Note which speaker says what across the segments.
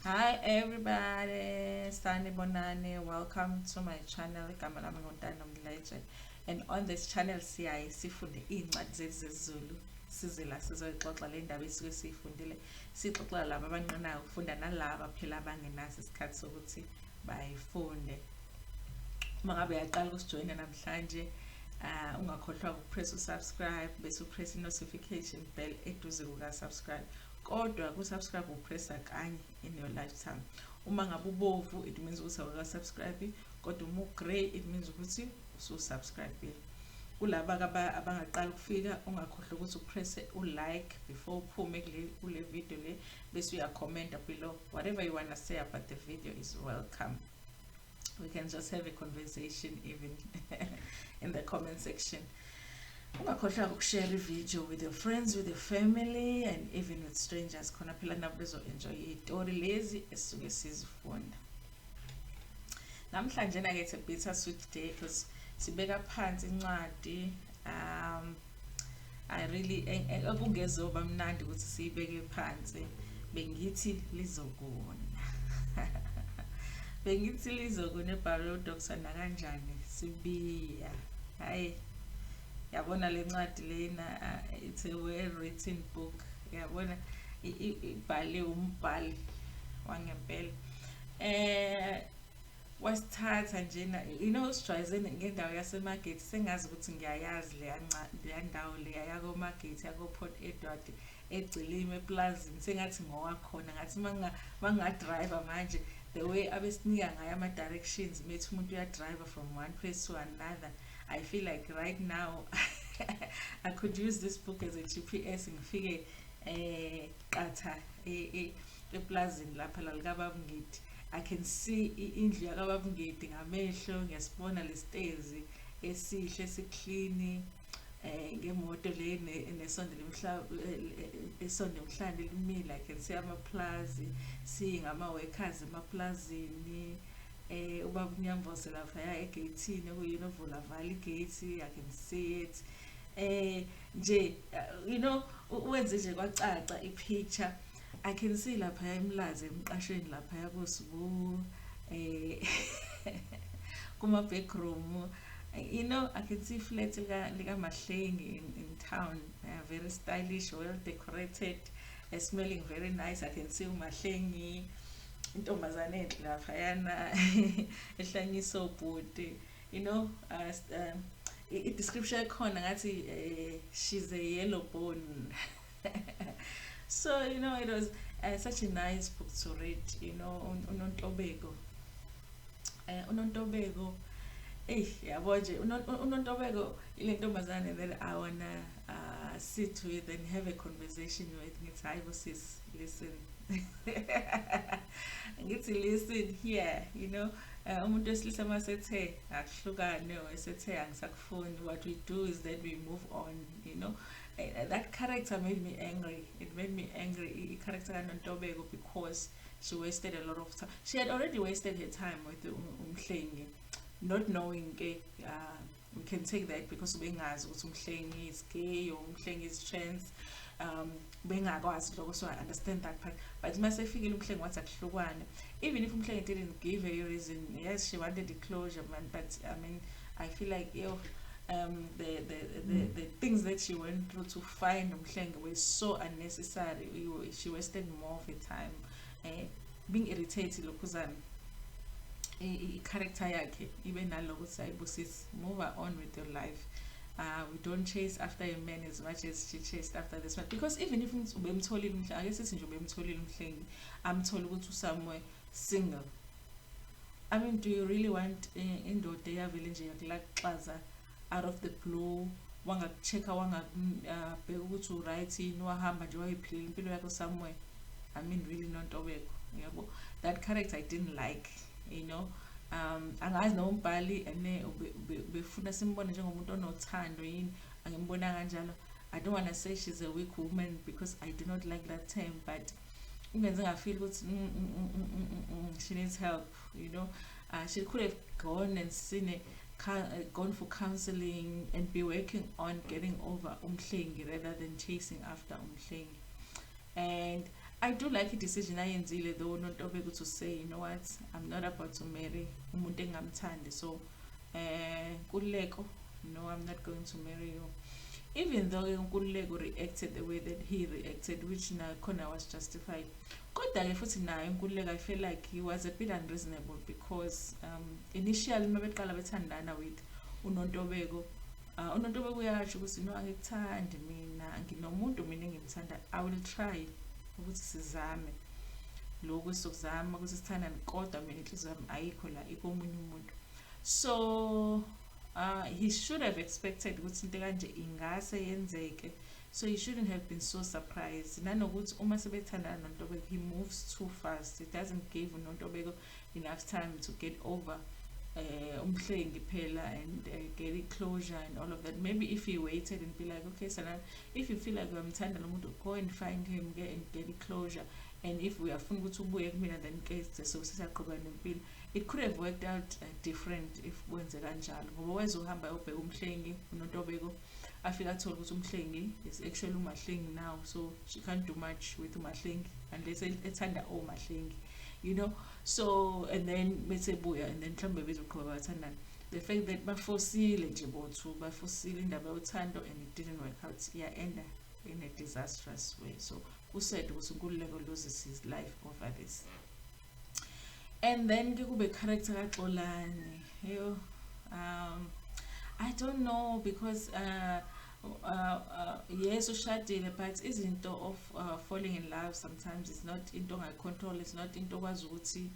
Speaker 1: Hi everybody, Sanibonani. Welcome to my channel. Igama lami nguNtando. And on this channel sifunde incwadi zethu zesiZulu. Size la sizoyixoxa le ndaba esuke siyifundile. Sixoxela laba abanqinayo ukufunda nalaba phela abangenaso isikhathi sokuthi bayifunde. Uma ngabe uyaqala ukusijoyina namhlanje, ungakhohlwa ukupress usubscribe bese upress i-notification bell eduze kuka-subscribe. Kodwa ku-subscribe upressa kanye in your lifetime. Uma ngabe ubovu it means ukuthi awuka-subscribe, kodwa uma u-grey it means ukuthi usu-subscribe. Kulaba abangaqala ukufika ungakhohlwa ukuthi upresse u-like before uphume kule video le bese uya-commenta below. Whatever you want to say about the video is welcome. We can just have a conversation even in the comment section. Ungakhohlwa ukushare i-video with your friends, with your family, and even with strangers. Khona phela nabo bezo-enjoy izitori lezi esisuke sizifunda. Namhlanje na it's a bittersweet day because sibeka phansi incwadi. I really akungezoba mnandi ukuthi siyibeke phansi. Bengithi Lizokuna. Bengithi Lizokuna ebhalwe uDr. Nakanjani Sibiya. Hayi. Yabona le ncwadi lena, it's a well written book. Yabona ibhale umbhali wangempela. Wasithatha njena, usijwayezene ngendawo yaseMarket, sengazi ukuthi ngiyayazi le ndawo le yako Market yako Port Edward egcilime eplazini, sengathi ngowakhona ngathi manga driver manje the way abesinika ngayo ama directions methi umuntu uya driver from one place to another. I feel like right now I could use this book as a GPS ngifike qatha eplazini lapha la likaBabungidi. I can see indlu yakaBabungidi ngamehlo, ngiyasibona le stairs esihle esiclean ngemoto le nesonde emhlanje limile. I can see amaplazi, seeing ama workers emaplazini. Ubaba unyamvose lapha egate-ini kuyinovola valley gate. I can see it. Nje uwenze nje kwacaca ipicture. I can see lapha emlazi emqashweni lapha yakosibu kuma backroom. I can see flat lika Mahlengi in town, very stylish, well decorated, smelling very nice. I can see uMahlengi intombazane enhle lapha yana ehlanyisa ubhuti. I-description ekhona ngathi she's a yellow bone. So it was such a nice book to read. uNontobeko yabo nje uNontobeko ile ntombazane that I wanna sit with and have a conversation with. Ngithi hayi bo sis, listen. Ngithi listen here, umuntu wesilisa masethe akuhlukane esethe angisakufuni, what we do is that we move on. That character made me angry. It made me angry, i-character kaNontobeko, because she wasted a lot of time. She had already wasted her time with uMhlengi, not knowing we can take that because ubengazi ukuthi uMhlengi is gay or uMhlengi is trans. Bengakwazi lokho, so I understand that part. But masefikile uMhlengi wathi akuhlukwane. Even if uMhlengi didn't give her a reason, yes, she wanted the closure, man, but I mean, I feel like the things that she went through to find uMhlengi were so unnecessary. She wasted more of her time being irritated lokhuzana i-character yakhe ibe naloko sayibusis. Move on with your life. We don't chase after a man as much as she chased after this man, because even if ubemtholile uMhlengi, ake sithi nje ubemtholile uMhlengi, amthola ukuthi somewhere single. I mean, do you really want indoda eyavele nje yakulaxaza out of the blue, wangakuchecka wangabheka ukuthi uright yini, wahamba nje wayiphilela impilo yakho somewhere? I mean, really Nontobeko, yabo. That character I didn't like. Angazi nombhali befuna simbone njengomuntu onothando yini, angimbona kanjalo. I don't want to say she's a weak woman because I do not like that term, but ungenze ngafeel ukuthi she needs help. She could have gone and gone for counseling and be working on getting over uMhlengi rather than chasing after uMhlengi. And I do like i-decision ayenzile though uNontobeko to say, you know what, I'm not about to marry umuntu engamthandi, so Nkululeko, no, I'm not going to marry you. Even though Nkululeko reacted the way that he reacted, which nakhona was justified. Kodwa-ke futhi naye Nkululeko, I feel like he was a bit unreasonable because initially mabeqala bethandana with uNontobeko, uNontobeko uyasho ukuthi no, angikuthandi mina, nginomuntu mina engimthanda, I will try ukuthi sizame lokhu sokuzama ukuthi sithandane, kodwa mina inhliziyo yami ayikho la, ikomunye umuntu. So he should have expected ukuthi into kanje ingase yenzeke, so he shouldn't have been so surprised. Nanokuthi uma sebethandana noNtobeko, he moves too fast. It doesn't give uNontobeko enough time to get over umhlengi phela and get it closure and all of that. Maybe if he waited and be like, okay, so now if you feel like uyamthanda lo muntu, go and find him, and get it closure, and if we are funa ukuthi ubuye kumina, then case so sisaqhubeka nempilo. It could have worked out different if wenze kanjalo, ngoba wezohamba ubheka umhlengi uNontobeko afika athola ukuthi umhlengi is actually umahlengi now, so she can't do much with umahlengi unless ethanda omahlengi, you know. So and then bese buya, and then mhlambe bezoqhubeka bathandana. The fact that bafosile nje bothu bafosile indaba yothando and it didn't work out, yeah, end in a disastrous way. So who said ukuthi uNkululeko loses his life over this? And then kube character kaXolani, I don't know, because yes ushadile, but izinto of falling in love sometimes is not into control, it's not into okwazi ukuthi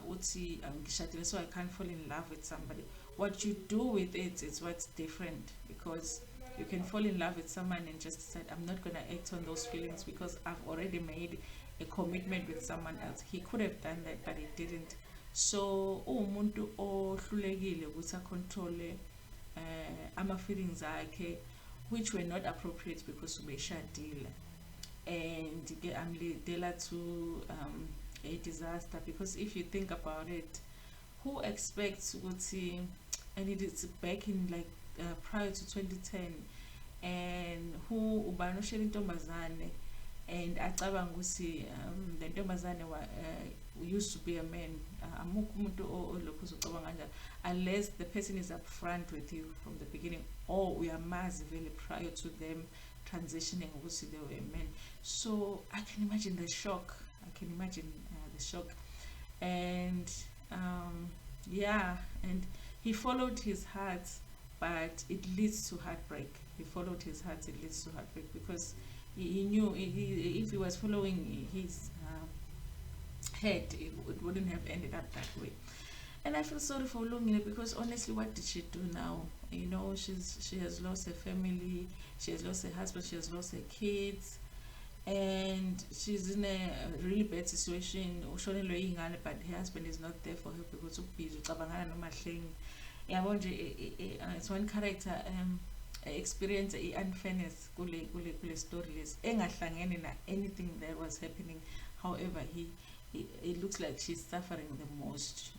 Speaker 1: uthi ngishadile so I can't fall in love with somebody. What you do with it is what's different, because you can fall in love with someone and just decide, I'm not going to act on those feelings because I've already made a commitment with someone else. He could have done that, but he didn't. So umuntu ohlulekile ukuthi acontrol ama feelings akhe, which were not appropriate because ubeshadile, and ke amledela to a disaster. Because if you think about it, who expects ukuthi, and it is back in like prior to 2010, and who ubani oshela intombazane and acabanga ukuthi le ntombazane used to be a man, amukho umuntu olokhu uzocabanga kanjalo, unless the person is upfront with you from the beginning, or uyamazi vele prior to them transitioning ukuthi they were a man. So I can imagine the shock, and yeah, and he followed his heart, but it leads to heartbreak. Because he knew if he was following his head, it wouldn't have ended up that way. And I feel sorry for Lungile, because honestly, what did she do now? You know, she has lost her family, she has lost her husband, she has lost her kids, and she's in a really bad situation. But her husband is not there for her because of busy. It's one character experience unfairness kule story less engahlangene na anything that was happening. However, it looks like she's suffering the most,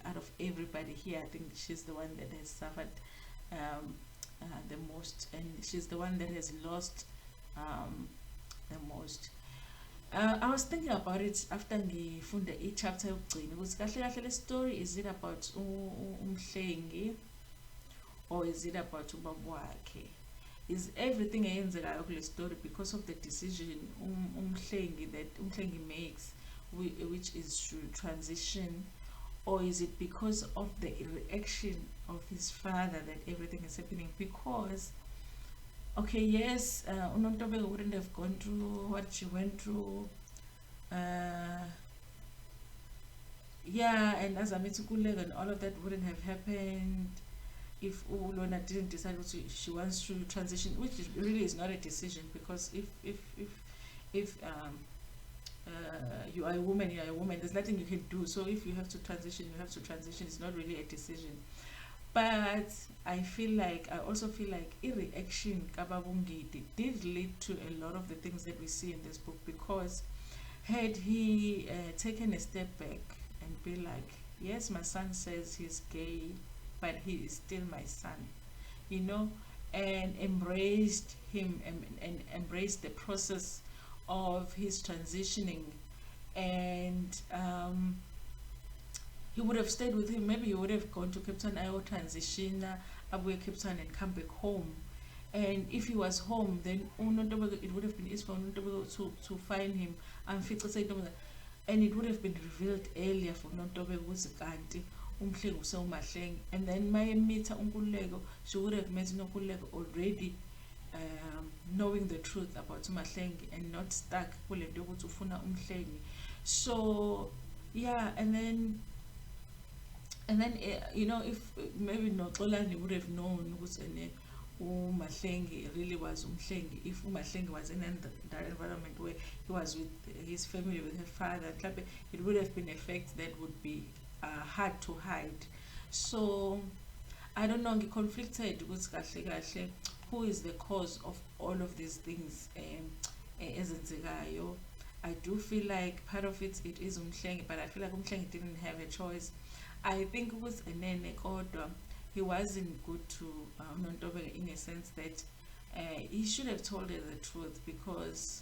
Speaker 1: out of everybody here. I think she's the one that has suffered the most, and she's the one that has lost the most. I was thinking about it after ngifunda i-chapter yokugcina ukuthi kahle kahle le story, is it about umhlengi or is it about ubaba wakhe? Is everything eyenzekayo kule story because of the decision umhlengi makes, which is to transition, or is it because of the reaction of his father that everything is happening? Because okay, yes, uNontobeko wouldn't have gone through what she went through, yeah, and as Nkululeko and all of that wouldn't have happened if Ulona didn't decide she wants to transition, which really is not a decision, because if you are a woman, there's nothing you can do. So if you have to transition, it's not really a decision. But I also feel like a reaction Kababungiti did lead to a lot of the things that we see in this book, because had he taken a step back and be like, yes, my son says he's gay, but he is still my son, you know, and embraced him and embraced the process of his transitioning, and he would have stayed with him. Maybe he would have gone to Cape Town, I will transition abuye Cape Town and come back home. And if he was home, then it would have been easy for to find him and fix it. And it would have been revealed earlier for Nontobeko ukuthi kanti uMhlengi usewuMahlengi. And then my meter uNkululeko, she would have met uNkululeko already, knowing the truth about uMahlengi and not stuck kule nto ukuthi ufuna uMhlengi. So yeah, and then you know, if maybe Noxolani would have known ukuthi uMahlengi really was uMhlengi, if uMahlengi was in that environment where he was with his family, with her father, it would have been a fact that would be hard to hide. So I don't know, conflicted with kahle who is the cause of all of these things. I do feel like part of it is uMhlengi, but I feel like uMhlengi didn't have a choice. I think it was Nene Kodwa. He wasn't good to Nontobeko in a sense that he should have told her the truth, because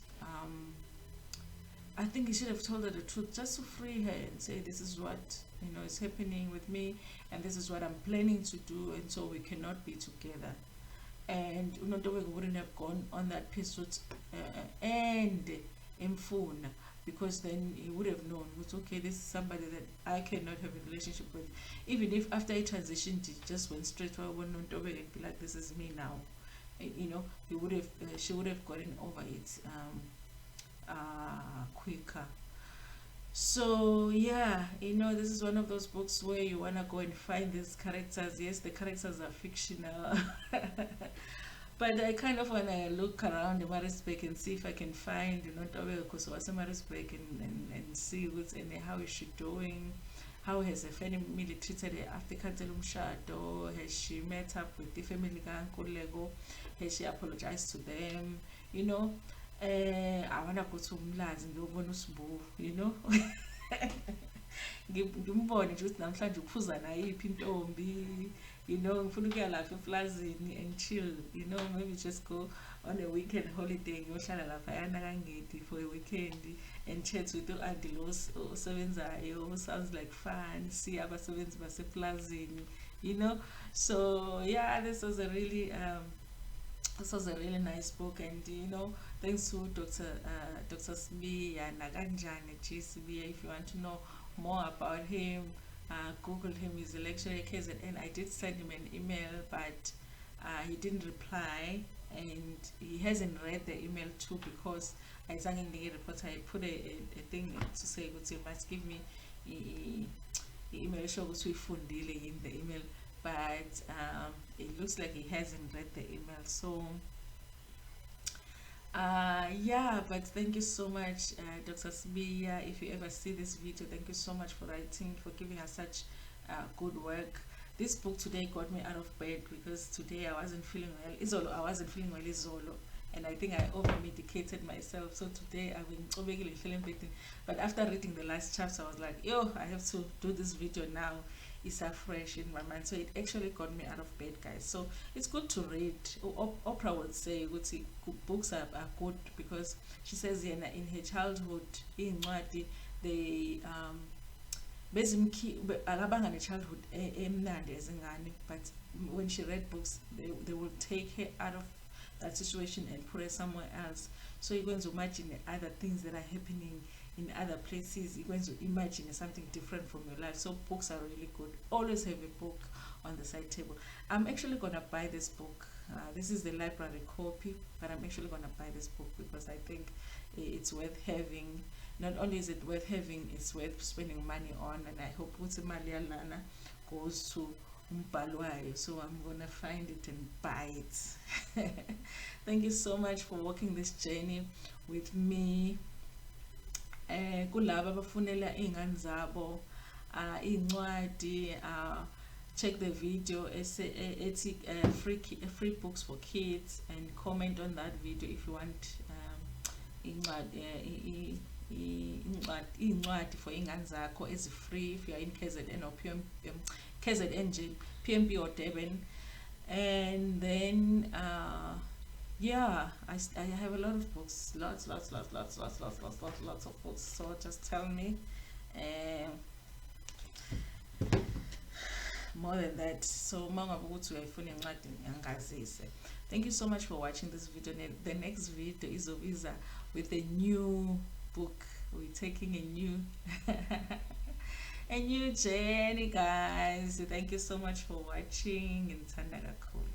Speaker 1: I think he should have told her the truth just to free her and say, this is what is happening with me, and this is what I'm planning to do, and so we cannot be together. And Nontobeko wouldn't have gone on that pursuit and Mfuna, because then he would have known, okay, this is somebody that I cannot have a relationship with. Even if after he transitioned, he just went straight to Nontobeko and be like, this is me now. He would have, she would have gotten over it quicker. So yeah, this is one of those books where you want to go and find these characters. Yes, the characters are fictional. But I kind of want to look around the Maritzburg and see if I can find, because what's Maritzburg, and see what's in there, how is she doing, how has the family treated her after Kantelum Shadow, has she met up with the family Lego, has she apologized to them, I want to go to Mlazi ngiyobona uSibu, ngimbone nje ukuthi namhlanje uphuza nayiphi intombi, ngifuna ukuya lapha eplazini and chill, maybe just go on a weekend holiday, ngiyohlala lapha yana kaNgedi for a weekend and chat with u-Adi lo osebenzayo, sounds like fun, see abasebenzi baseplazini, so yeah, this was a really nice book. And thanks to Dr. Sibiya, Nakanjani G, Sibiya. If you want to know more about him, Google him. He's a lecturer at KZN. I did send him an email, but he didn't reply, and he hasn't read the email too, because I sang in the report. I put a thing to say, you must give me email show in the email, but it looks like he hasn't read the email. So yeah, but thank you so much, Dr. Sibiya. If you ever see this video, thank you so much for writing, for giving us such good work. This book today got me out of bed, because today I wasn't feeling well. I wasn't feeling well, Izolo, and I think I over-medicated myself. So today I've been feeling better. But after reading the last chapter, I was like, yo, I have to do this video now. It's fresh in my mind. So it actually got me out of bed, guys. So it's good to read. Oprah would say books are good, because she says in her childhood, incwadi, they alabanga childhood emnandi ezingane, but when she read books, they will take her out of that situation and put her somewhere else. So you're going to imagine other things that are happening in other places. You're going to imagine something different from your life. So books are really good. Always have a book on the side table. I'm actually gonna buy this book. This is the library copy, but I'm actually gonna buy this book, because I think it's worth having. Not only is it worth having, it's worth spending money on, and I hope Utsimali Lana goes to ebhalwe. So I'm gonna find it and buy it. Thank you so much for walking this journey with me. Kulaba abafunela iy'ngane zabo incwadi, check the video ethi free books for kids, and comment on that video if you want incwadi for iy'ngane zakho is free, if you are in KZN or KZN, PMP or Durban. And then Yeah, I have a lot of books, lots of books. So just tell me. Um, more than that, so mangabe ukuthi uyayifuna incwadi ngiyangazise. Thank you so much for watching this video. The next video is with a new book. We're taking a new a new journey, guys. Thank you so much for watching. Ngithanda kakhulu.